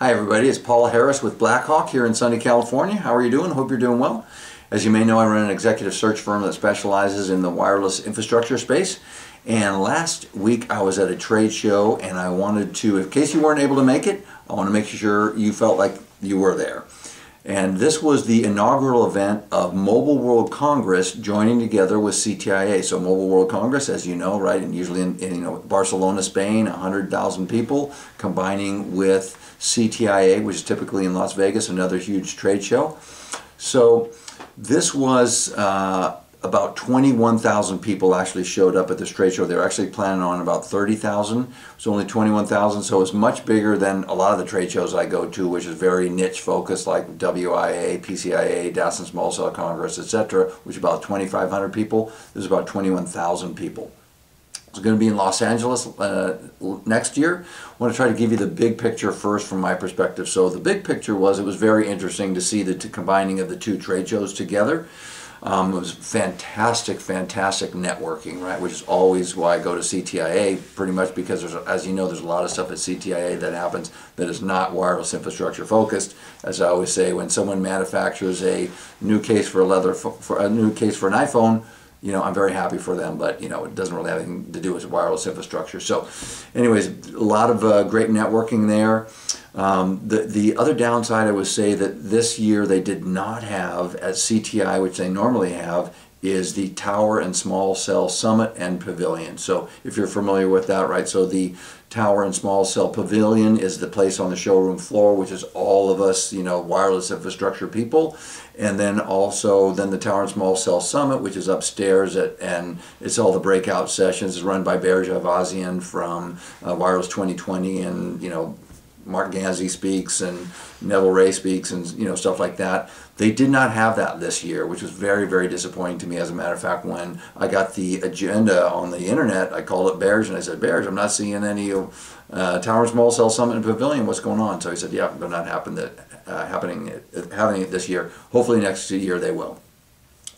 Hi everybody, it's Paul Harris with Blackhawk here in sunny California. How are you doing? Hope you're doing well. As you may know, I run an executive search firm that specializes in the wireless infrastructure space. And last week I was at a trade show and I wanted to, in case you weren't able to make it, I want to make sure you felt like you were there. And this was the inaugural event of Mobile World Congress joining together with CTIA. So Mobile World Congress, as you know, right, and usually in Barcelona, Spain, 100,000 people, combining with CTIA, which is typically in Las Vegas, another huge trade show. So this was about 21,000 people actually showed up at this trade show. They were actually planning on about 30,000. It was only 21,000, so it's much bigger than a lot of the trade shows I go to, which is very niche focused, like WIA, PCIA, Dallas and Small Cell Congress, etc., which is about 2,500 people. This is about 21,000 people. It's going to be in Los Angeles next year. I want to try to give you the big picture first from my perspective. So the big picture was, it was very interesting to see the combining of the two trade shows together. It was fantastic networking, right? Which is always why I go to CTIA, pretty much because there's, as you know, there's a lot of stuff at CTIA that happens that is not wireless infrastructure focused. As I always say, when someone manufactures a new case for a new case for an iPhone, you know, I'm very happy for them, but you know, it doesn't really have anything to do with wireless infrastructure. So, anyways, a lot of great networking there. The other downside, I would say, that this year they did not have at CTI, which they normally have, is the Tower and Small Cell Summit and Pavilion. So if you're familiar with that, right, so the Tower and Small Cell Pavilion is the place on the showroom floor, which is all of us, you know, wireless infrastructure people. And then also the Tower and Small Cell Summit, which is upstairs, and it's all the breakout sessions. It's run by Bear Javazian from Wireless 2020, and, you know, Mark Ganzi speaks and Neville Ray speaks and, you know, stuff like that. They did not have that this year, which was very disappointing to me. As a matter of fact, when I got the agenda on the internet, I called up Bears and I said, Bears, I'm not seeing any Tower and Small Cell Summit and Pavilion. What's going on? So he said, yeah, they're not happening it this year. Hopefully next year they will.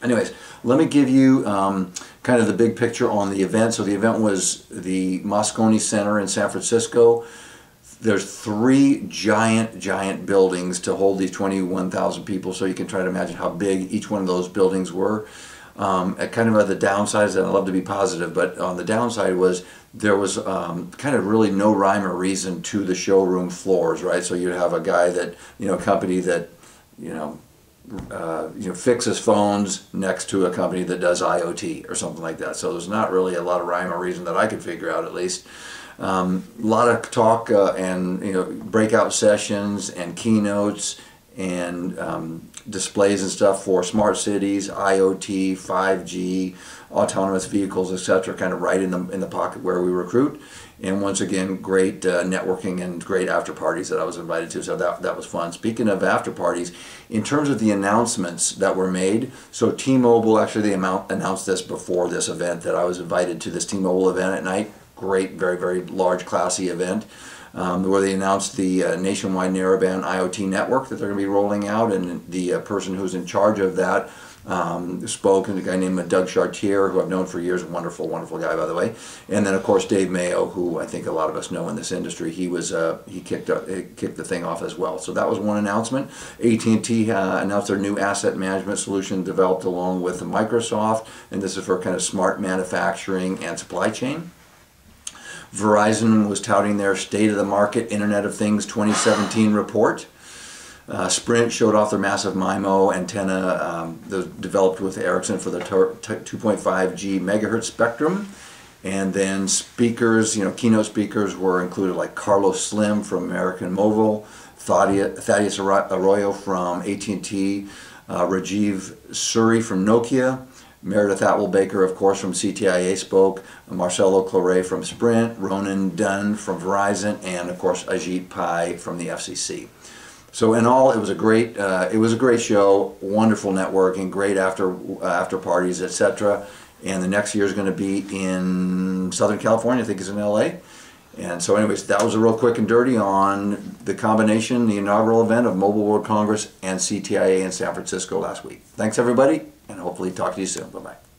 Anyways, let me give you kind of the big picture on the event. So the event was the Moscone Center in San Francisco. There's three giant buildings to hold these 21,000 people, so you can try to imagine how big each one of those buildings were. At kind of the downsides, and I love to be positive, but on the downside was there was kind of really no rhyme or reason to the showroom floors, right? So you'd have a guy that, you know, a company that, you know, fixes phones next to a company that does IoT or something like that. So there's not really a lot of rhyme or reason that I could figure out, at least. A lot of talk and, you know, breakout sessions and keynotes and displays and stuff for smart cities, IoT, 5G, autonomous vehicles, etc., kind of right in the pocket where we recruit. And once again, great networking and great after parties that I was invited to, so that was fun. Speaking of after parties, in terms of the announcements that were made, so T-Mobile, actually they announced this before this event, that I was invited to this T-Mobile event at night. Great, very large, classy event, where they announced the nationwide narrowband IoT network that they're going to be rolling out, and the person who's in charge of that spoke, and a guy named Doug Chartier, who I've known for years, a wonderful guy, by the way. And then of course Dave Mayo, who I think a lot of us know in this industry. He kicked the thing off as well. So that was one announcement. AT&T announced their new asset management solution developed along with Microsoft, and this is for kind of smart manufacturing and supply chain. Verizon was touting their State of the Market Internet of Things 2017 report. Sprint showed off their massive MIMO antenna developed with Ericsson for the 2.5G megahertz spectrum. And then speakers, you know, keynote speakers were included, like Carlos Slim from American Mobile, Thaddeus Arroyo from AT&T, Rajiv Suri from Nokia, Meredith Atwell-Baker, of course, from CTIA spoke, Marcelo Claret from Sprint, Ronan Dunn from Verizon, and of course Ajit Pai from the FCC. So in all, it was a great show, wonderful networking, great after parties, etc. And the next year is going to be in Southern California. I think it's in LA. And so anyways, that was a real quick and dirty on the combination, the inaugural event of Mobile World Congress and CTIA in San Francisco last week. Thanks everybody, and hopefully talk to you soon. Bye-bye.